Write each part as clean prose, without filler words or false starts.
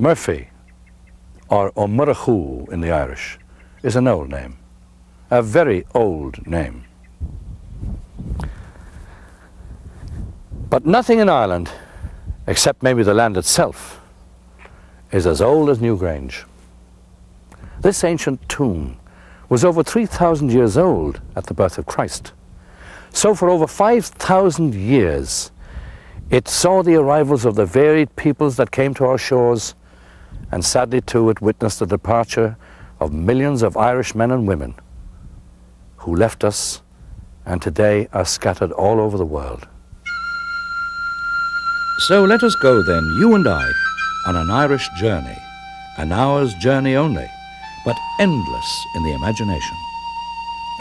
Murphy, or O'Murrachu in the Irish, is an old name, a very old name. But nothing in Ireland, except maybe the land itself, is as old as Newgrange. This ancient tomb was over 3,000 years old at the birth of Christ. So for over 5,000 years, it saw the arrivals of the varied peoples that came to our shores, and sadly too it witnessed the departure of millions of Irish men and women who left us and today are scattered all over the world. So let us go then, you and I, on an Irish journey, an hour's journey only, but endless in the imagination.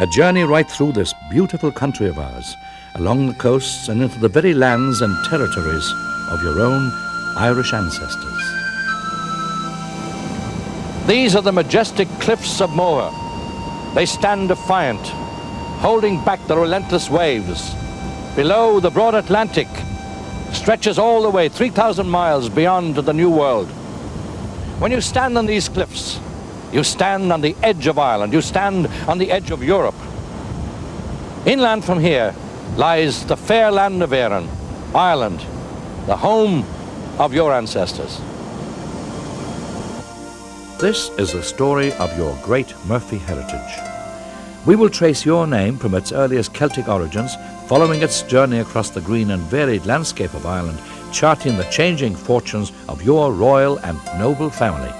A journey right through this beautiful country of ours, along the coasts and into the very lands and territories of your own Irish ancestors. These are the majestic cliffs of Moher. They stand defiant, holding back the relentless waves. Below, the broad Atlantic stretches all the way 3,000 miles beyond to the New World. When you stand on these cliffs, you stand on the edge of Ireland, you stand on the edge of Europe. Inland from here lies the fair land of Éireann, Ireland, the home of your ancestors. This is the story of your great Murphy heritage. We will trace your name from its earliest Celtic origins, following its journey across the green and varied landscape of Ireland, charting the changing fortunes of your royal and noble family.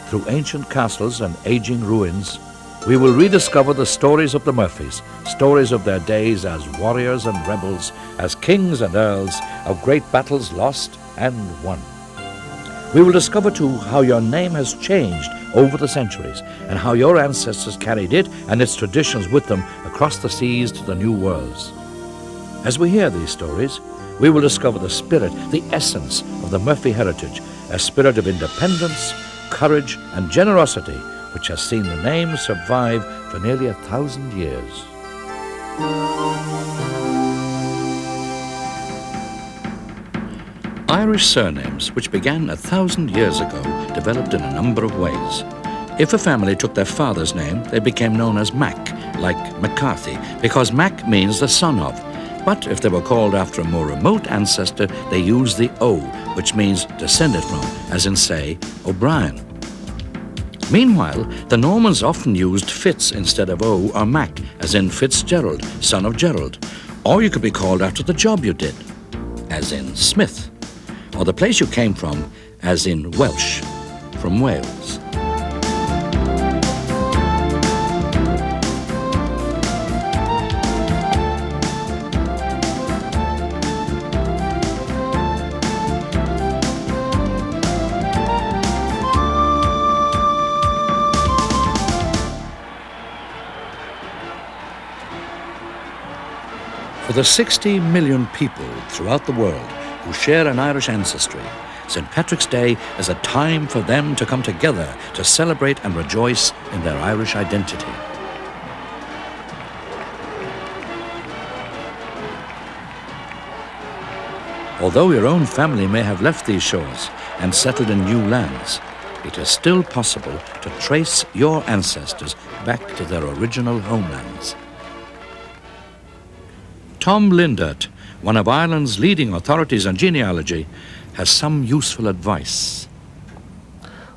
Through ancient castles and aging ruins, we will rediscover the stories of the Murphys, stories of their days as warriors and rebels, as kings and earls, of great battles lost and won. We will discover too how your name has changed over the centuries and how your ancestors carried it and its traditions with them across the seas to the new worlds. As we hear these stories, we will discover the spirit, the essence of the Murphy heritage, a spirit of independence, courage and generosity which has seen the name survive for nearly 1,000 years. Irish surnames, which began 1,000 years ago, developed in a number of ways. If a family took their father's name, they became known as Mac, like McCarthy, because Mac means the son of. But if they were called after a more remote ancestor, they used the O, which means descended from, as in, say, O'Brien. Meanwhile, the Normans often used Fitz instead of O or Mac, as in Fitzgerald, son of Gerald. Or you could be called after the job you did, as in Smith. Or the place you came from, as in Welsh, from Wales. For the 60 million people throughout the world who share an Irish ancestry, St. Patrick's Day is a time for them to come together to celebrate and rejoice in their Irish identity. Although your own family may have left these shores and settled in new lands, it is still possible to trace your ancestors back to their original homelands. Tom Lindert, one of Ireland's leading authorities on genealogy, has some useful advice.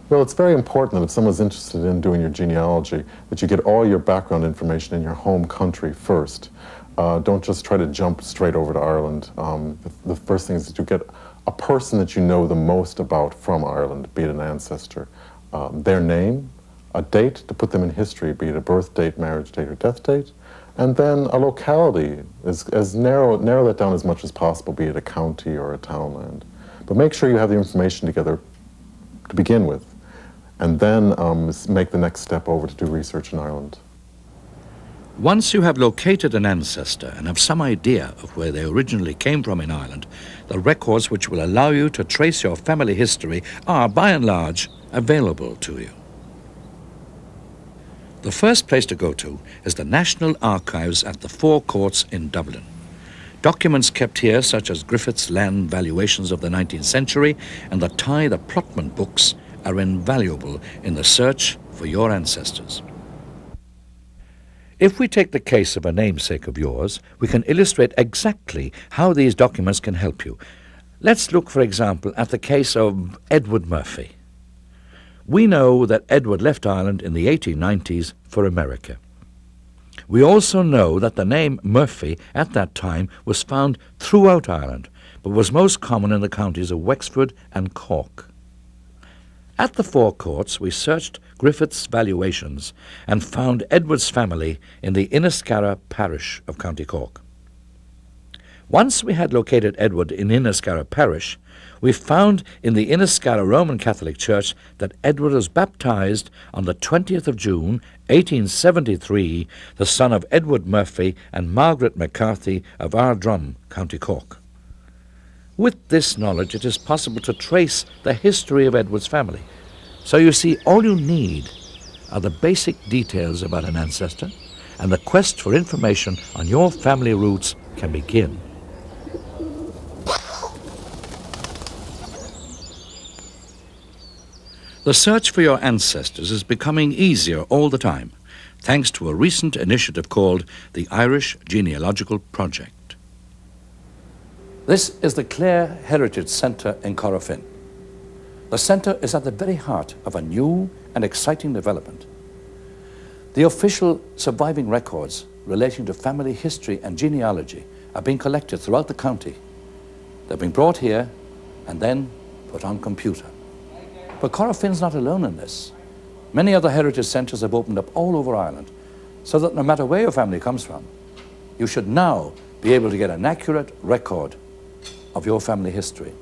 Well, it's very important that if someone's interested in doing your genealogy, that you get all your background information in your home country first. Don't just try to jump straight over to Ireland. The first thing is that you get a person that you know the most about from Ireland, be it an ancestor, their name, a date to put them in history, be it a birth date, marriage date, or death date, and then a locality, narrow that down as much as possible, be it a county or a townland. But make sure you have the information together to begin with, and then make the next step over to do research in Ireland. Once you have located an ancestor and have some idea of where they originally came from in Ireland, the records which will allow you to trace your family history are, by and large, available to you. The first place to go to is the National Archives at the Four Courts in Dublin. Documents kept here, such as Griffith's land valuations of the 19th century and the the Plotman books, are invaluable in the search for your ancestors. If we take the case of a namesake of yours, we can illustrate exactly how these documents can help you. Let's look, for example, at the case of Edward Murphy. We know that Edward left Ireland in the 1890s for America. We also know that the name Murphy at that time was found throughout Ireland, but was most common in the counties of Wexford and Cork. At the Four Courts, we searched Griffith's valuations and found Edward's family in the Inniscarra parish of County Cork. Once we had located Edward in Inniscarra parish, we found in the Inniscarra Roman Catholic Church that Edward was baptized on the 20th of June, 1873, the son of Edward Murphy and Margaret McCarthy of Ardrum, County Cork. With this knowledge, it is possible to trace the history of Edward's family. So you see, all you need are the basic details about an ancestor, and the quest for information on your family roots can begin. The search for your ancestors is becoming easier all the time, thanks to a recent initiative called the Irish Genealogical Project. This is the Clare Heritage Centre in Corofin. The centre is at the very heart of a new and exciting development. The official surviving records relating to family history and genealogy are being collected throughout the county. They're being brought here and then put on computer. But Corofin's not alone in this. Many other heritage centres have opened up all over Ireland, so that no matter where your family comes from, you should now be able to get an accurate record of your family history.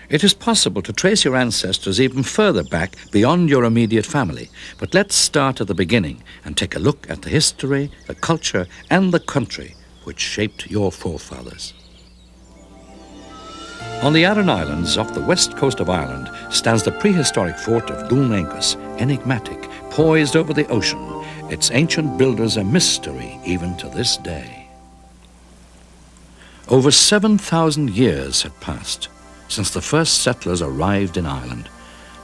It is possible to trace your ancestors even further back beyond your immediate family, but let's start at the beginning and take a look at the history, the culture, and the country which shaped your forefathers. On the Aran Islands off the west coast of Ireland stands the prehistoric fort of Dún enigmatic, poised over the ocean, its ancient builders a mystery even to this day. Over 7,000 years had passed since the first settlers arrived in Ireland.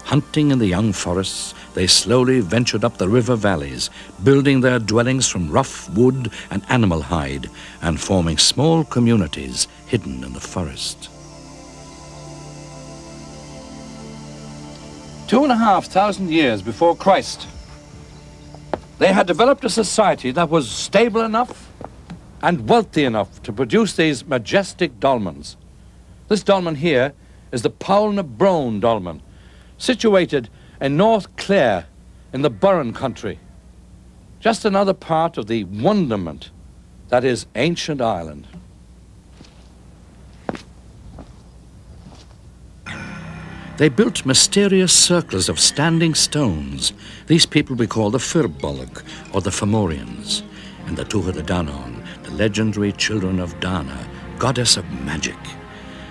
Hunting in the young forests, they slowly ventured up the river valleys, building their dwellings from rough wood and animal hide, and forming small communities hidden in the forest. 2,500 years before Christ, they had developed a society that was stable enough and wealthy enough to produce these majestic dolmens. This dolmen here is the Paulna Brone dolmen, situated in North Clare in the Burren country, just another part of the wonderment that is ancient Ireland. They built mysterious circles of standing stones. These people we call the Firbolg, or the Fomorians, and the Tuatha De Danann, the legendary children of Dana, goddess of magic.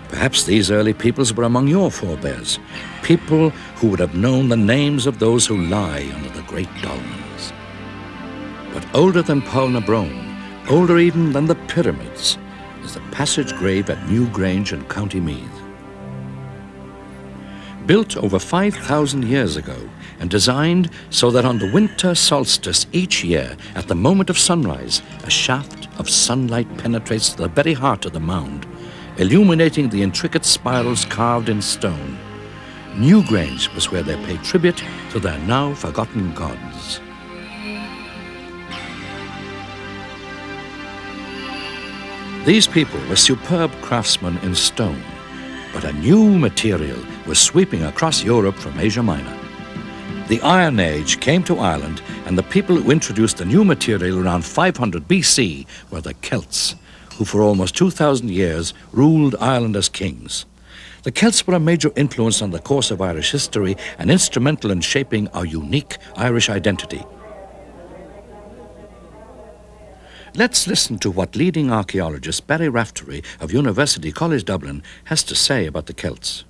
Perhaps these early peoples were among your forebears, people who would have known the names of those who lie under the great dolmens. But older than Paulna Brone, older even than the pyramids, is the passage grave at Newgrange in County Meath. Built over 5,000 years ago and designed so that on the winter solstice each year, at the moment of sunrise, a shaft of sunlight penetrates to the very heart of the mound, illuminating the intricate spirals carved in stone. Newgrange was where they paid tribute to their now forgotten gods. These people were superb craftsmen in stone, but a new material was sweeping across Europe from Asia Minor. The Iron Age came to Ireland, and the people who introduced the new material around 500 BC were the Celts, who for almost 2,000 years ruled Ireland as kings. The Celts were a major influence on the course of Irish history and instrumental in shaping our unique Irish identity. Let's listen to what leading archaeologist Barry Raftery of University College Dublin has to say about the Celts.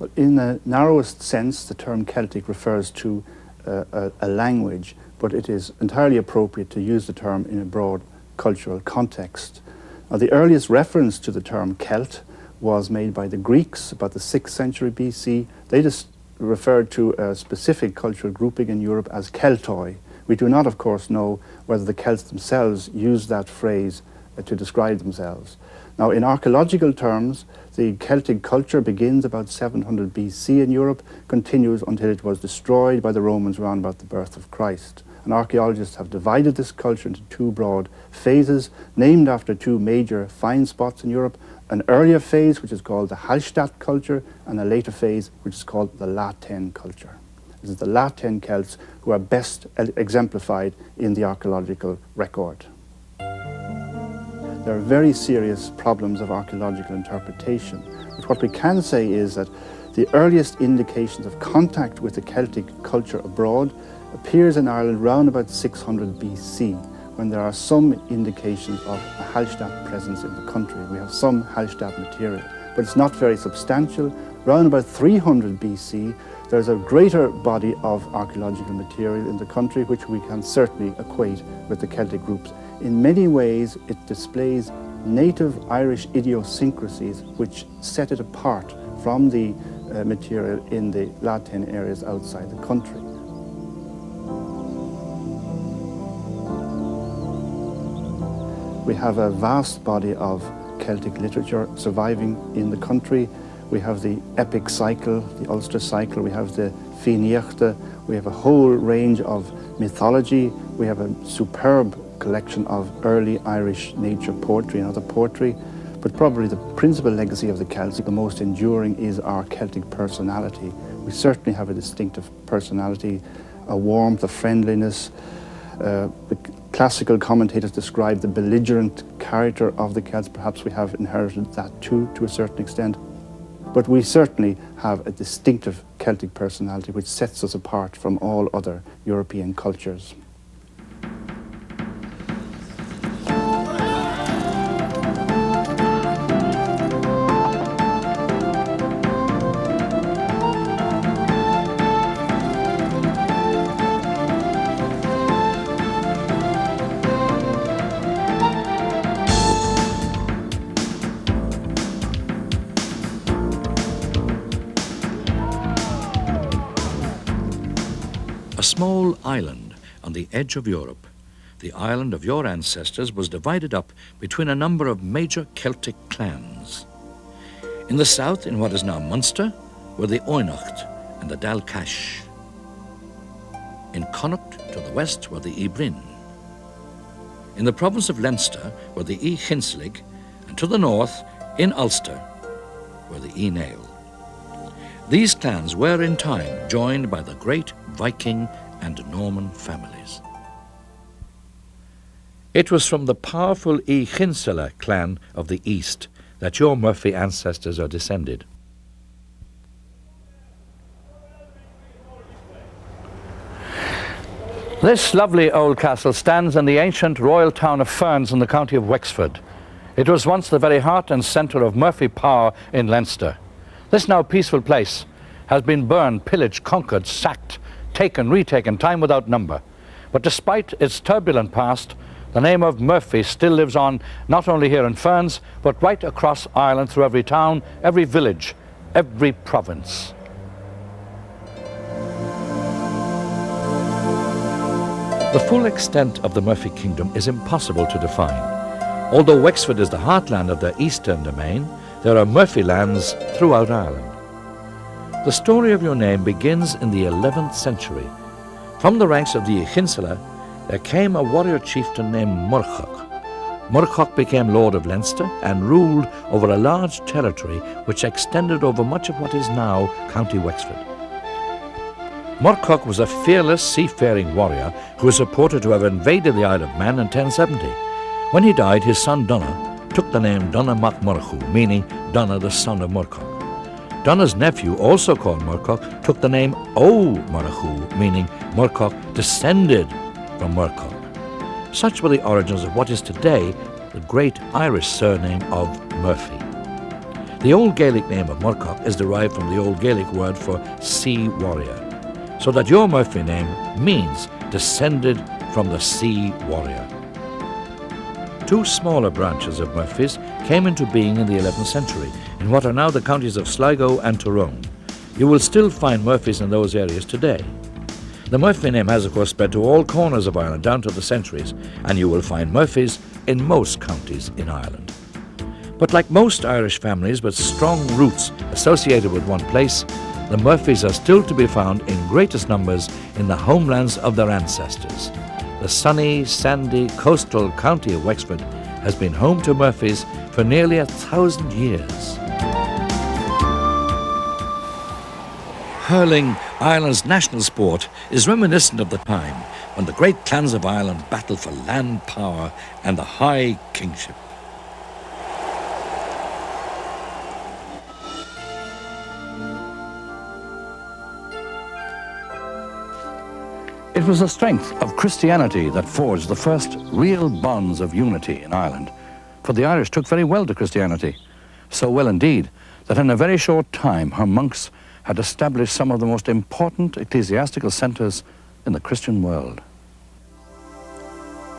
Well, in the narrowest sense, the term Celtic refers to a language, but it is entirely appropriate to use the term in a broad cultural context. Now, the earliest reference to the term Celt was made by the Greeks about the 6th century BC. They just referred to a specific cultural grouping in Europe as Keltoi. We do not, of course, know whether the Celts themselves used that phrase to describe themselves. Now, in archaeological terms, the Celtic culture begins about 700 BC in Europe, continues until it was destroyed by the Romans around about the birth of Christ. And archaeologists have divided this culture into two broad phases, named after two major find spots in Europe: an earlier phase, which is called the Hallstatt culture, and a later phase, which is called the La Tène culture. This is the La Tène Celts who are best exemplified in the archaeological record. There are very serious problems of archaeological interpretation. But what we can say is that the earliest indications of contact with the Celtic culture abroad appears in Ireland round about 600 BC, when there are some indications of a Hallstatt presence in the country. We have some Hallstatt material, but it's not very substantial. Round about 300 BC, there's a greater body of archaeological material in the country, which we can certainly equate with the Celtic groups. In many ways, it displays native Irish idiosyncrasies which set it apart from the material in the La Tène areas outside the country. We have a vast body of Celtic literature surviving in the country. We have the epic cycle, the Ulster cycle, we have the Fíneachta, we have a whole range of mythology, we have a superb collection of early Irish nature poetry and other poetry. But probably the principal legacy of the Celts, the most enduring, is our Celtic personality. We certainly have a distinctive personality, a warmth, a friendliness. The classical commentators describe the belligerent character of the Celts. Perhaps we have inherited that too, to a certain extent. But we certainly have a distinctive Celtic personality which sets us apart from all other European cultures. A small island on the edge of Europe, the island of your ancestors was divided up between a number of major Celtic clans. In the south, in what is now Munster, were the Oinacht and the Dalcash. In Connacht, to the west, were the Ibrin. In the province of Leinster were the Hinslig, and to the north, in Ulster, were the Nael. These clans were in time joined by the great Viking and Norman families. It was from the powerful Hinsela clan of the east that your Murphy ancestors are descended. This lovely old castle stands in the ancient royal town of Ferns in the county of Wexford. It was once the very heart and centre of Murphy power in Leinster. This now peaceful place has been burned, pillaged, conquered, sacked, taken, retaken, time without number. But despite its turbulent past, the name of Murphy still lives on, not only here in Ferns, but right across Ireland, through every town, every village, every province. The full extent of the Murphy kingdom is impossible to define. Although Wexford is the heartland of their eastern domain, there are Murphy lands throughout Ireland. The story of your name begins in the 11th century. From the ranks of the Hinsela, there came a warrior chieftain named Murchach. Murchach became Lord of Leinster and ruled over a large territory which extended over much of what is now County Wexford. Murchach was a fearless seafaring warrior who is reported to have invaded the Isle of Man in 1070. When he died, his son Donogh took the name Donogh mac Murchú, meaning Donogh the son of Murchach. Donogh's nephew, also called Murchach, took the name O Murchú, meaning Murchach descended from Murchach. Such were the origins of what is today the great Irish surname of Murphy. The Old Gaelic name of Murchach is derived from the Old Gaelic word for sea warrior, so that your Murphy name means descended from the sea warrior. Two smaller branches of Murphys came into being in the 11th century in what are now the counties of Sligo and Tyrone. You will still find Murphys in those areas today. The Murphy name has of course spread to all corners of Ireland down to the centuries, and you will find Murphys in most counties in Ireland. But like most Irish families with strong roots associated with one place, the Murphys are still to be found in greatest numbers in the homelands of their ancestors. The sunny, sandy, coastal county of Wexford has been home to Murphys for nearly 1,000 years. Hurling, Ireland's national sport, is reminiscent of the time when the great clans of Ireland battled for land power and the high kingship. It was the strength of Christianity that forged the first real bonds of unity in Ireland, for the Irish took very well to Christianity, so well indeed that in a very short time her monks had established some of the most important ecclesiastical centres in the Christian world.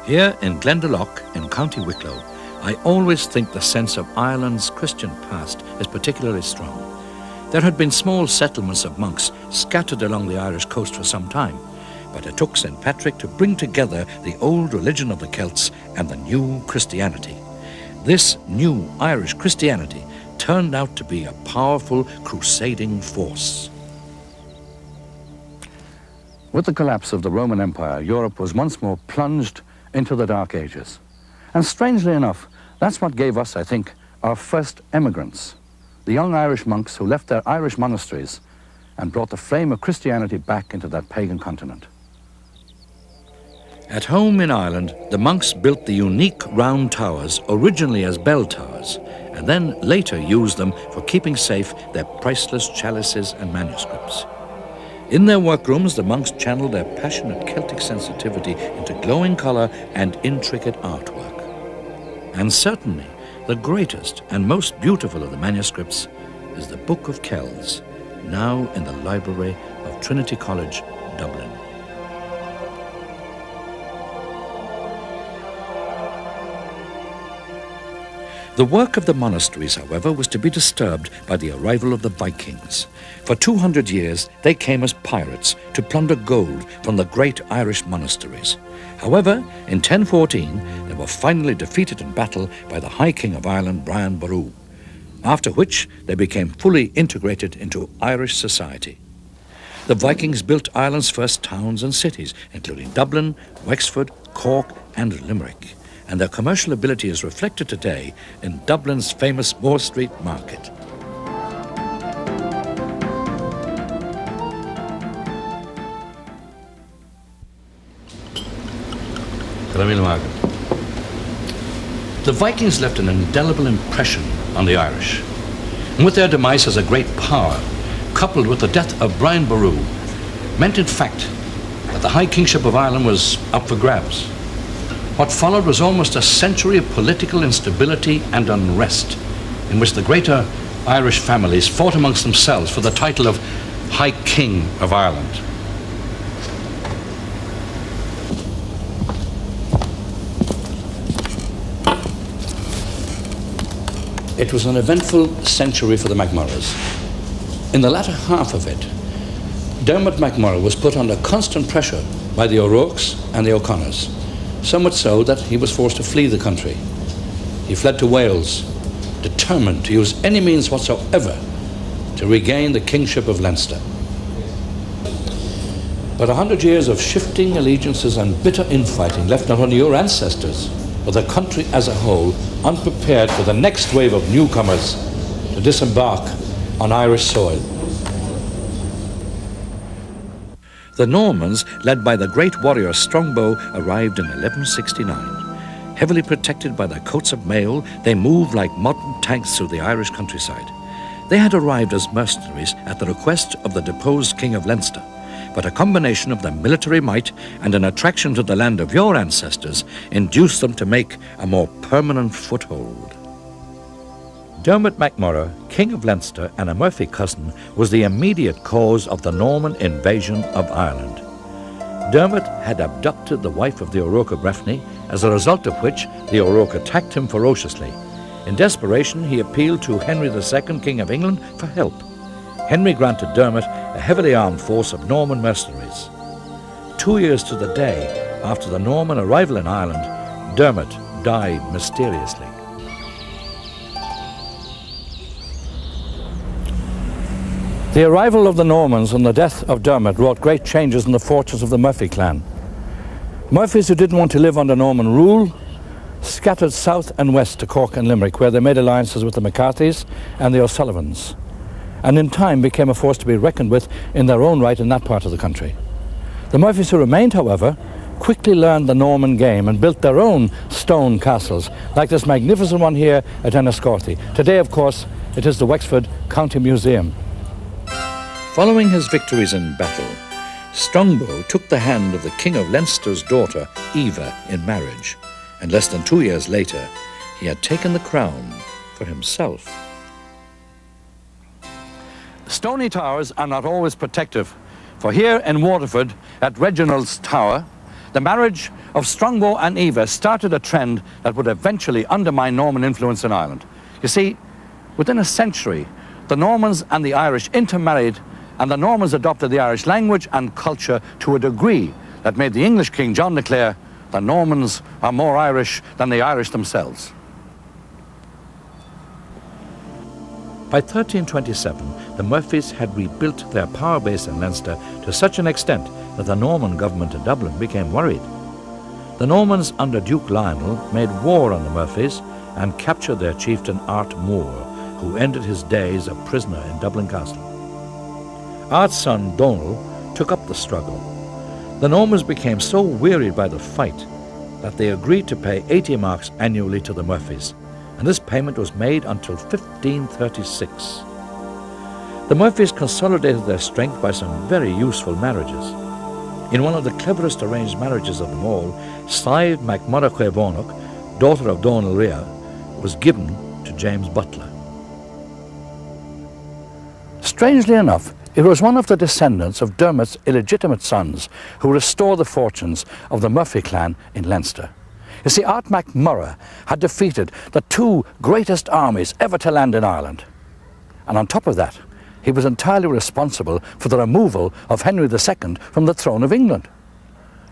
Here in Glendalough in County Wicklow, I always think the sense of Ireland's Christian past is particularly strong. There had been small settlements of monks scattered along the Irish coast for some time, but it took St. Patrick to bring together the old religion of the Celts and the new Christianity. This new Irish Christianity turned out to be a powerful crusading force. With the collapse of the Roman Empire, Europe was once more plunged into the Dark Ages. And strangely enough, that's what gave us, I think, our first emigrants, the young Irish monks who left their Irish monasteries and brought the flame of Christianity back into that pagan continent. At home in Ireland, the monks built the unique round towers, originally as bell towers, and then later used them for keeping safe their priceless chalices and manuscripts. In their workrooms, the monks channeled their passionate Celtic sensitivity into glowing colour and intricate artwork. And certainly, the greatest and most beautiful of the manuscripts is the Book of Kells, now in the library of Trinity College, Dublin. The work of the monasteries, however, was to be disturbed by the arrival of the Vikings. For 200 years, they came as pirates to plunder gold from the great Irish monasteries. However, in 1014, they were finally defeated in battle by the High King of Ireland, Brian Boru, after which they became fully integrated into Irish society. The Vikings built Ireland's first towns and cities, including Dublin, Wexford, Cork, and Limerick, and their commercial ability is reflected today in Dublin's famous Moore Street Market. The Vikings left an indelible impression on the Irish, and with their demise as a great power, coupled with the death of Brian Boru, meant in fact that the High Kingship of Ireland was up for grabs. What followed was almost a century of political instability and unrest, in which the greater Irish families fought amongst themselves for the title of High King of Ireland. It was an eventful century for the MacMurroughs. In the latter half of it, Dermot MacMurrough was put under constant pressure by the O'Rourkes and the O'Connors, so much so that he was forced to flee the country. He fled to Wales, determined to use any means whatsoever to regain the kingship of Leinster. But 100 years of shifting allegiances and bitter infighting left not only your ancestors, but the country as a whole unprepared for the next wave of newcomers to disembark on Irish soil. The Normans, led by the great warrior Strongbow, arrived in 1169. Heavily protected by their coats of mail, they moved like modern tanks through the Irish countryside. They had arrived as mercenaries at the request of the deposed King of Leinster, but a combination of their military might and an attraction to the land of your ancestors induced them to make a more permanent foothold. Dermot MacMurrough, King of Leinster and a Murphy cousin, was the immediate cause of the Norman invasion of Ireland. Dermot had abducted the wife of the Cork Murphy, as a result of which the Cork attacked him ferociously. In desperation, he appealed to Henry II, King of England, for help. Henry granted Dermot a heavily armed force of Norman mercenaries. 2 years to the day after the Norman arrival in Ireland, Dermot died mysteriously. The arrival of the Normans and the death of Dermot wrought great changes in the fortunes of the Murphy clan. Murphys who didn't want to live under Norman rule scattered south and west to Cork and Limerick, where they made alliances with the McCarthys and the O'Sullivans, and in time became a force to be reckoned with in their own right in that part of the country. The Murphys who remained, however, quickly learned the Norman game and built their own stone castles, like this magnificent one here at Enniscorthy. Today, of course, it is the Wexford County Museum. Following his victories in battle, Strongbow took the hand of the King of Leinster's daughter, Eva, in marriage, and less than 2 years later, he had taken the crown for himself. Stony towers are not always protective, for here in Waterford, at Reginald's Tower, the marriage of Strongbow and Eva started a trend that would eventually undermine Norman influence in Ireland. You see, within a century, the Normans and the Irish intermarried, and the Normans adopted the Irish language and culture to a degree that made the English King John declare, "The Normans are more Irish than the Irish themselves." By 1327, the Murphys had rebuilt their power base in Leinster to such an extent that the Norman government in Dublin became worried. The Normans under Duke Lionel made war on the Murphys and captured their chieftain Art Moore, who ended his days a prisoner in Dublin Castle. Art's son Donal took up the struggle. The Normans became so wearied by the fight that they agreed to pay 80 marks annually to the Murphys, and this payment was made until 1536. The Murphys consolidated their strength by some very useful marriages. In one of the cleverest arranged marriages of them all, Sive MacMurrough Cuevonach, daughter of Donal Rea, was given to James Butler. Strangely enough, it was one of the descendants of Dermot's illegitimate sons who restored the fortunes of the Murphy clan in Leinster. You see, Art MacMurrough had defeated the two greatest armies ever to land in Ireland. And on top of that, he was entirely responsible for the removal of Henry II from the throne of England.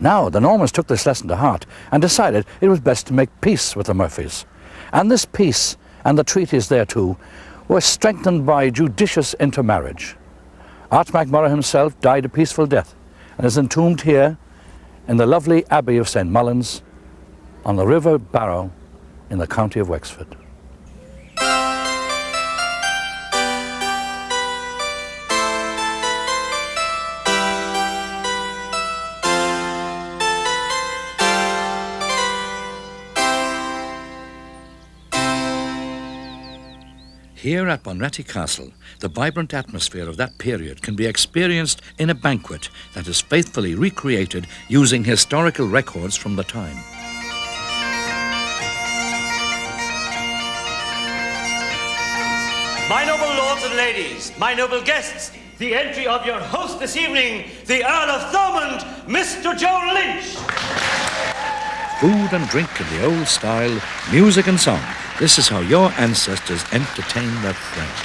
Now, the Normans took this lesson to heart and decided it was best to make peace with the Murphys. And this peace, and the treaties thereto, were strengthened by judicious intermarriage. Art MacMurrough himself died a peaceful death and is entombed here in the lovely Abbey of St. Mullins on the River Barrow in the county of Wexford. Here at Bunratty Castle, the vibrant atmosphere of that period can be experienced in a banquet that is faithfully recreated using historical records from the time. My noble lords and ladies, my noble guests, the entry of your host this evening, the Earl of Thomond, Mr. Joe Lynch. Food and drink in the old style, music and song. This is how your ancestors entertained their friends.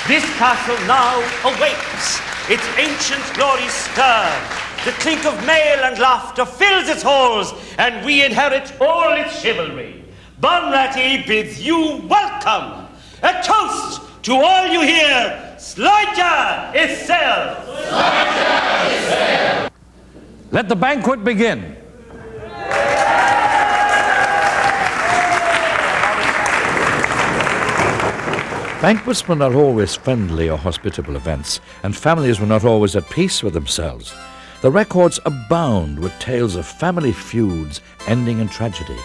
This castle now awakes, its ancient glories stir. The clink of mail and laughter fills its halls, and we inherit all its chivalry. Bunratty bids you welcome. A toast to all you hear. Sláinte is Sail! Sláinte is Sail! Let the banquet begin. Banquets were not always friendly or hospitable events, and families were not always at peace with themselves. The records abound with tales of family feuds ending in tragedy.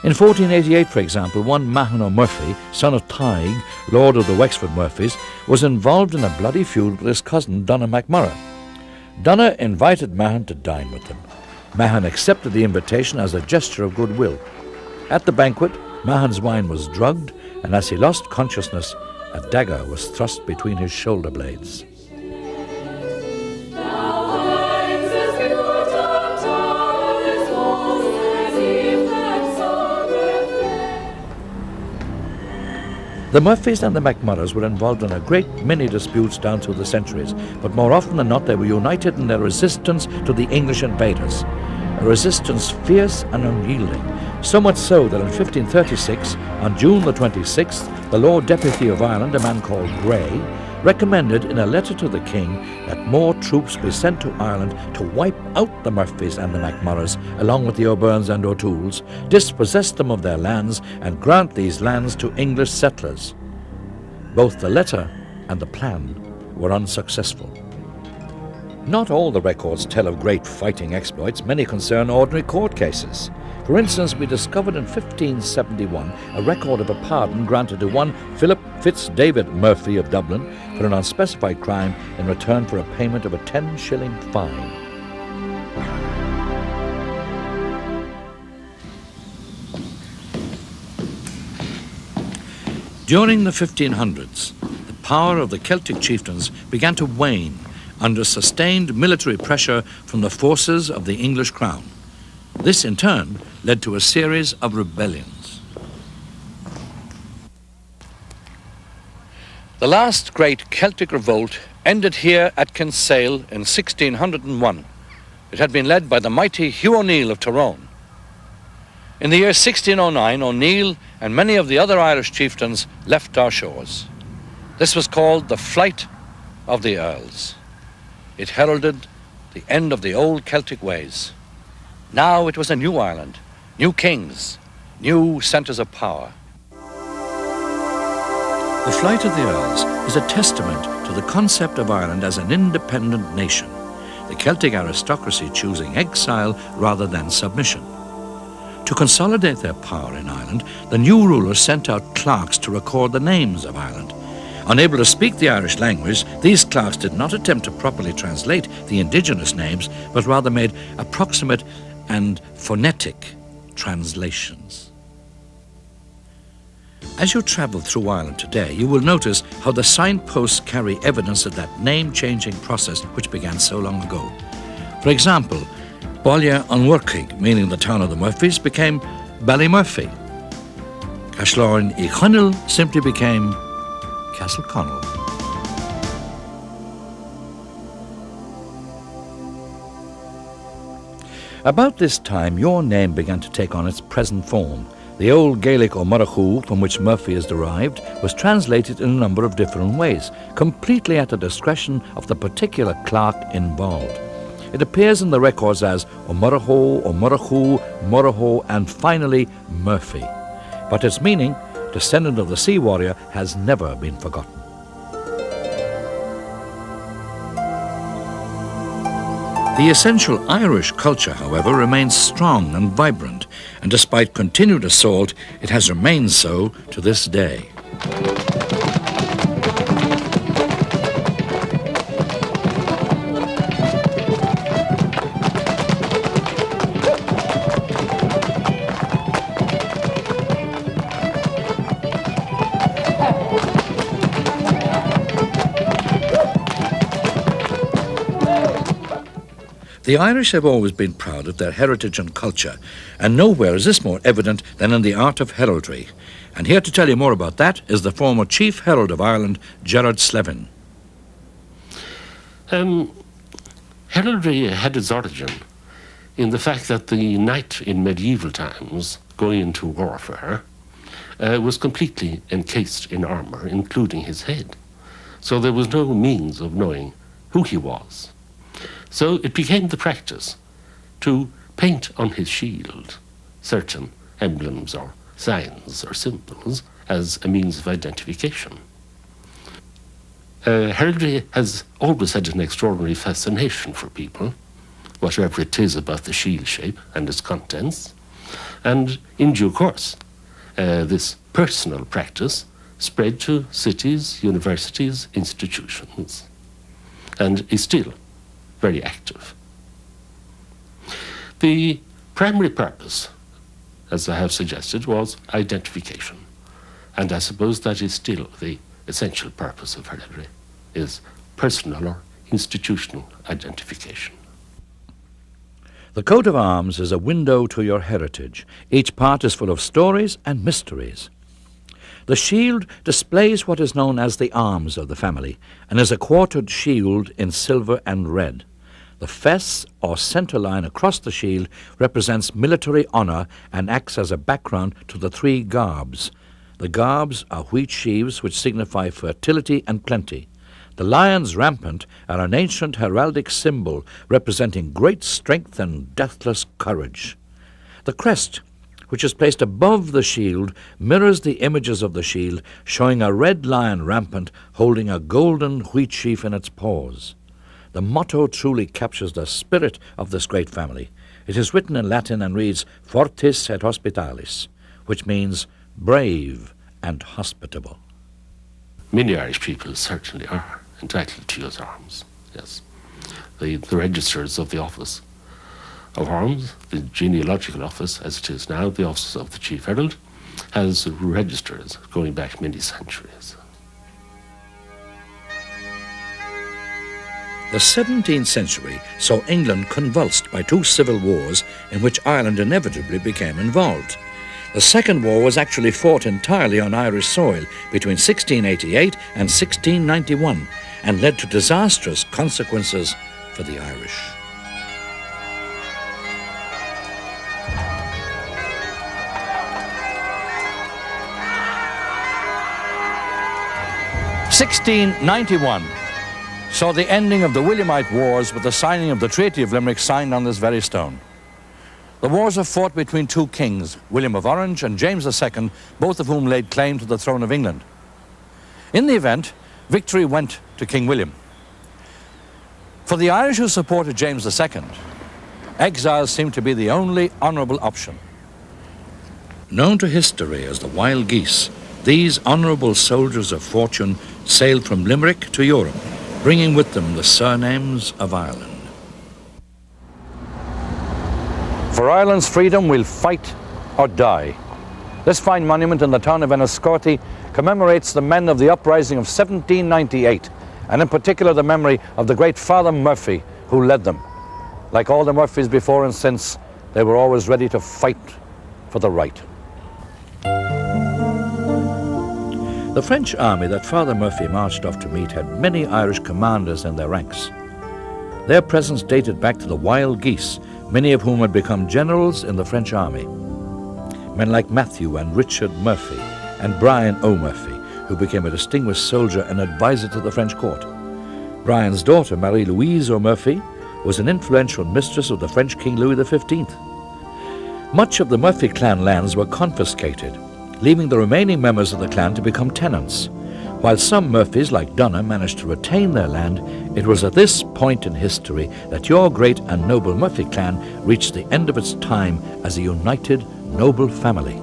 In 1488, for example, one Mahon O'Murphy, son of Tig, lord of the Wexford Murphys, was involved in a bloody feud with his cousin Donogh MacMurrough. Donogh invited Mahon to dine with him. Mahon accepted the invitation as a gesture of goodwill. At the banquet, Mahon's wine was drugged, and as he lost consciousness, a dagger was thrust between his shoulder blades. Now The Murphys and the McMurraghs were involved in a great many disputes down through the centuries, but more often than not they were united in their resistance to the English invaders. A resistance fierce and unyielding, so much so that in 1536, on June the 26th, the Lord Deputy of Ireland, a man called Grey, recommended in a letter to the king that more troops be sent to Ireland to wipe out the Murphys and the McMurraghs, along with the O'Byrnes and O'Tooles, dispossess them of their lands and grant these lands to English settlers. Both the letter and the plan were unsuccessful. Not all the records tell of great fighting exploits. Many concern ordinary court cases. For instance, we discovered in 1571 a record of a pardon granted to one Philip Fitzdavid Murphy of Dublin for an unspecified crime in return for a payment of a 10-shilling fine. During the 1500s, the power of the Celtic chieftains began to wane under sustained military pressure from the forces of the English crown. This, in turn, led to a series of rebellions. The last great Celtic revolt ended here at Kinsale in 1601. It had been led by the mighty Hugh O'Neill of Tyrone. In the year 1609, O'Neill and many of the other Irish chieftains left our shores. This was called the Flight of the Earls. It heralded the end of the old Celtic ways. Now it was a new Ireland, new kings, new centres of power. The Flight of the Earls is a testament to the concept of Ireland as an independent nation, the Celtic aristocracy choosing exile rather than submission. To consolidate their power in Ireland, the new rulers sent out clerks to record the names of Ireland. Unable to speak the Irish language, these clerks did not attempt to properly translate the indigenous names, but rather made approximate and phonetic translations. As you travel through Ireland today, you will notice how the signposts carry evidence of that name-changing process which began so long ago. For example, Báile an Mhuircheig, meaning the town of the Murphys, became Ballymurphy. Castlán y Chonaill simply became Castle Connell. About this time, your name began to take on its present form. The old Gaelic O'Murraghú, from which Murphy is derived, was translated in a number of different ways, completely at the discretion of the particular clerk involved. It appears in the records as O'Murraghó, O'Murraghú, Murraghó, and finally Murphy. But its meaning, descendant of the sea warrior, has never been forgotten. The essential Irish culture, however, remains strong and vibrant, and despite continued assault, it has remained so to this day. The Irish have always been proud of their heritage and culture, and nowhere is this more evident than in the art of heraldry. And here to tell you more about that is the former Chief Herald of Ireland, Gerard Slevin. Heraldry had its origin in the fact that the knight in medieval times, going into warfare, was completely encased in armour, including his head. So there was no means of knowing who he was. So it became the practice to paint on his shield certain emblems or signs or symbols as a means of identification. Heraldry has always had an extraordinary fascination for people, whatever it is about the shield shape and its contents. And in due course, this personal practice spread to cities, universities, institutions, and is still very active. The primary purpose, as I have suggested, was identification. And I suppose that is still the essential purpose of heraldry, is personal or institutional identification. The coat of arms is a window to your heritage. Each part is full of stories and mysteries. The shield displays what is known as the arms of the family and is a quartered shield in silver and red. The fess or centre line across the shield represents military honour and acts as a background to the three garbs. The garbs are wheat sheaves which signify fertility and plenty. The lions rampant are an ancient heraldic symbol representing great strength and deathless courage. The crest, which is placed above the shield, mirrors the images of the shield, showing a red lion rampant holding a golden wheat sheaf in its paws. The motto truly captures the spirit of this great family. It is written in Latin and reads, Fortis et Hospitalis, which means brave and hospitable. Many Irish people certainly are entitled to use arms, yes. The registers of the Office of Arms, the genealogical office as it is now, the Office of the Chief Herald, has registers going back many centuries. The 17th century saw England convulsed by two civil wars in which Ireland inevitably became involved. The Second War was actually fought entirely on Irish soil between 1688 and 1691 and led to disastrous consequences for the Irish. (1691) saw the ending of the Williamite Wars with the signing of the Treaty of Limerick signed on this very stone. The wars are fought between two kings, William of Orange and James II, both of whom laid claim to the throne of England. In the event, victory went to King William. For the Irish who supported James II, exile seemed to be the only honourable option. Known to history as the Wild Geese, these honourable soldiers of fortune sailed from Limerick to Europe, bringing with them the surnames of Ireland. For Ireland's freedom, we'll fight or die. This fine monument in the town of Enniscorthy commemorates the men of the uprising of 1798, and in particular the memory of the great Father Murphy who led them. Like all the Murphys before and since, they were always ready to fight for the right. The French army that Father Murphy marched off to meet had many Irish commanders in their ranks. Their presence dated back to the Wild Geese, many of whom had become generals in the French army. Men like Matthew and Richard Murphy and Brian O'Murphy, who became a distinguished soldier and advisor to the French court. Brian's daughter, Marie-Louise O'Murphy, was an influential mistress of the French King Louis XV. Much of the Murphy clan lands were confiscated, leaving the remaining members of the clan to become tenants. While some Murphys, like Donna, managed to retain their land, it was at this point in history that your great and noble Murphy clan reached the end of its time as a united, noble family.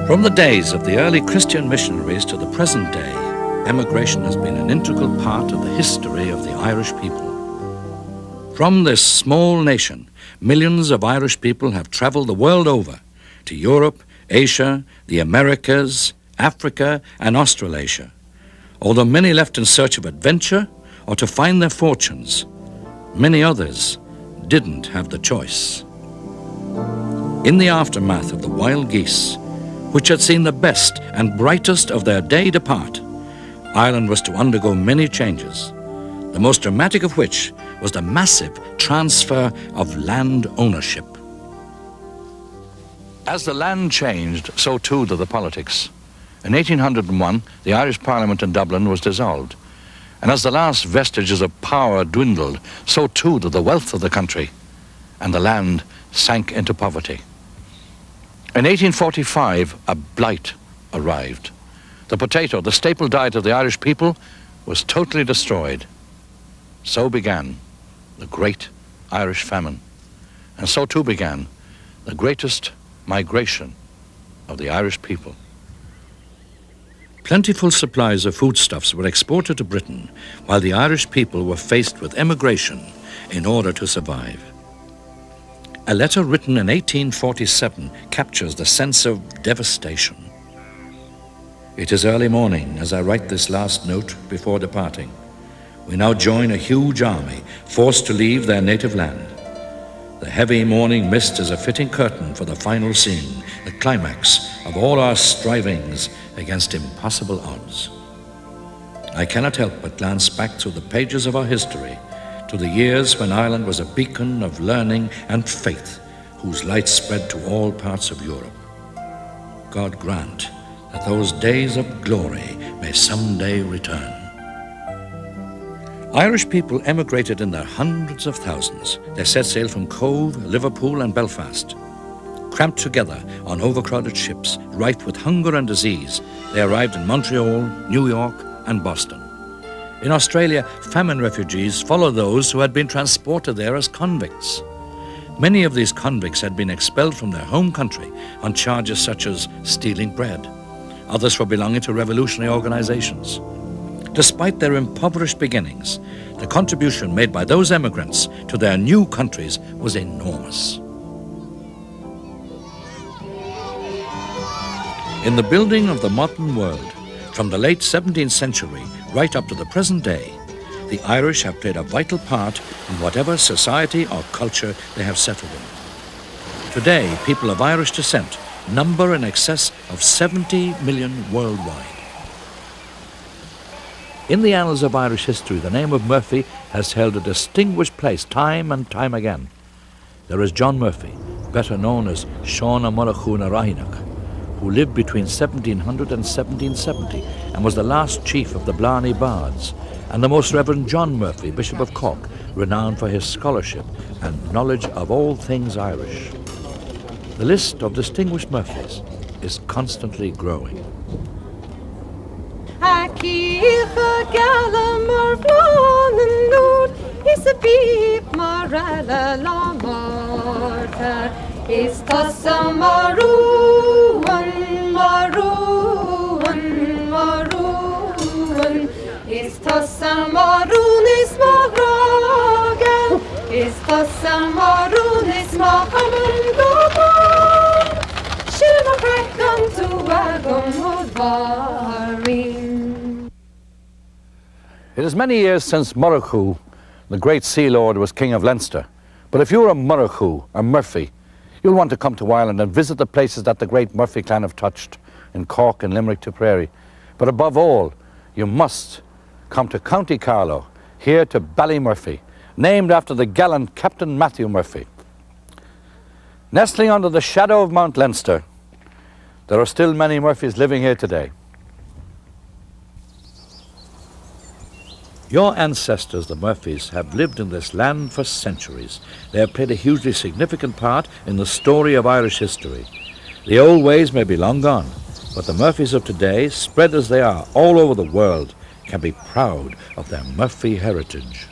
From the days of the early Christian missionaries to the present day, emigration has been an integral part of the history of the Irish people. From this small nation, millions of Irish people have traveled the world over to Europe, Asia, the Americas, Africa, and Australasia. Although many left in search of adventure or to find their fortunes, many others didn't have the choice. In the aftermath of the Wild Geese, which had seen the best and brightest of their day depart, Ireland was to undergo many changes, the most dramatic of which was the massive transfer of land ownership. As the land changed, so too did the politics. In 1801, the Irish Parliament in Dublin was dissolved, and as the last vestiges of power dwindled, so too did the wealth of the country, and the land sank into poverty. In 1845, a blight arrived. The potato, the staple diet of the Irish people, was totally destroyed. So began the Great Irish Famine, and so too began the greatest migration of the Irish people. Plentiful supplies of foodstuffs were exported to Britain, while the Irish people were faced with emigration in order to survive. A letter written in 1847 captures the sense of devastation. It is early morning as I write this last note before departing. We now join a huge army forced to leave their native land. The heavy morning mist is a fitting curtain for the final scene, the climax of all our strivings against impossible odds. I cannot help but glance back through the pages of our history to the years when Ireland was a beacon of learning and faith whose light spread to all parts of Europe. God grant that those days of glory may someday return. Irish people emigrated in their hundreds of thousands. They set sail from Cove, Liverpool and Belfast. Cramped together on overcrowded ships, rife with hunger and disease, they arrived in Montreal, New York and Boston. In Australia, famine refugees followed those who had been transported there as convicts. Many of these convicts had been expelled from their home country on charges such as stealing bread, others for belonging to revolutionary organizations. Despite their impoverished beginnings, the contribution made by those emigrants to their new countries was enormous. In the building of the modern world, from the late 17th century right up to the present day, the Irish have played a vital part in whatever society or culture they have settled in. Today, people of Irish descent number in excess of 70 million worldwide. In the annals of Irish history, the name of Murphy has held a distinguished place time and time again. There is John Murphy, better known as Seán Murchú na Rathínach, who lived between 1700 and 1770 and was the last chief of the Blarney Bards, and the Most Reverend John Murphy, Bishop of Cork, renowned for his scholarship and knowledge of all things Irish. The list of distinguished Murphys is constantly growing. Is tossa maroon, maroon, maroon. Is tossa maroon, is magragan. Is tossa maroon, is macaman goban. Shilma crack unto wagon waring. It is many years since Murchú, the great sea lord, was king of Leinster. But if you're a Murchú or Murphy, you'll want to come to Ireland and visit the places that the great Murphy clan have touched, in Cork and Limerick to Prairie. But above all, you must come to County Carlow, here to Ballymurphy, named after the gallant Captain Matthew Murphy. Nestling under the shadow of Mount Leinster, there are still many Murphys living here today. Your ancestors, the Murphys, have lived in this land for centuries. They have played a hugely significant part in the story of Irish history. The old ways may be long gone, but the Murphys of today, spread as they are all over the world, can be proud of their Murphy heritage.